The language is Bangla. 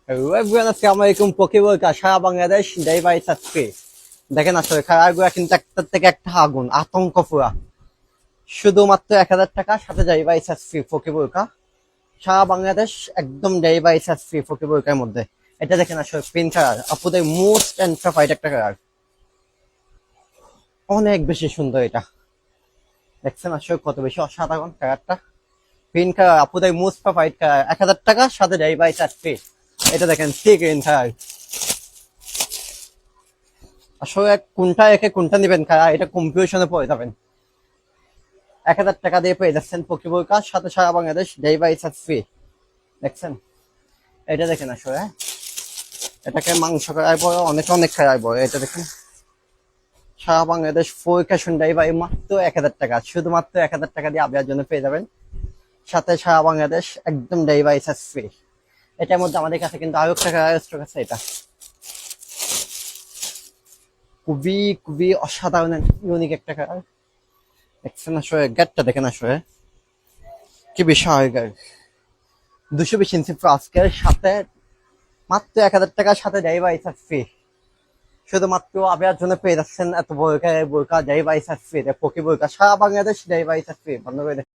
এভরিওয়ান, আসসালামু আলাইকুম। পকেবল কা সারা বাংলাদেশ ডেলিভারি চাচ্ছে। দেখেন আসলে খারাপগুলা কিন্তু একটার থেকে একটা আগুন আতঙ্ক পুরা। শুধুমাত্র 1000 টাকা সাথে ডেলিভারি চার্জ ফ্রি। পকেবল কা সারা বাংলাদেশ একদম ডেলিভারি চার্জ ফ্রি পকেবল কার মধ্যে। এটা দেখেন আসলে পিঙ্ক কালার, আপুদের মোস্ট এন্ড ফাইট একটা কালার, অনেক বেশি সুন্দর। এটা দেখছেন আসলে কত বেশি অসাধারণ কালারটা। পিঙ্ক কালার আপুদের মোস্ট ফাইট কালার, 1000 টাকা সাথে ডেলিভারি চার্জ ফ্রি। এটা দেখেন সি গ্রিন কালার। আসলে কোনটা একে কোনটা নিবেন কারা, এটা কনফিউশনে পড়ে যাবেন। 1000 টাকা দিয়ে পেয়ে যাচ্ছেন পকেবল কার সাথে সারা বাংলাদেশ ডেলিভারি চার্জ ফ্রি। দেখছেন এটা দেখেন আসলে এটাকে মাংস করার পর অনেক অনেক খারাপ পড়ে। এটা দেখেন সারা Bangladesh full cash on delivery মাত্র 1000 টাকা। শুধুমাত্র 1000 টাকা দিয়ে আপনার জন্য পেয়ে যাবেন, সাথে সারা বাংলাদেশ একদম ডেলিভারি চার্জ ফ্রি। এটার মধ্যে আমাদের কাছে কিন্তু আরো একটা স্টক আছে। এটা খুবই খুবই অসাধারণ ইউনিক একটা কালার। দেখছেন আসলে গেটটা দেখেন আসলে কি বিষয়। 220 ইঞ্চি আজকের সাথে মাত্র 1000 টাকার সাথে ডেলিভারি চার্জ ফ্রি। শুধুমাত্র আপনার জন্য পেয়ে যাচ্ছেন এত বড় বোরকা ডেলিভারি চার্জ ফ্রি। পকি বোরকা সারা বাংলাদেশ ডেলিভারি চার্জ ফ্রি। বন্ধ করে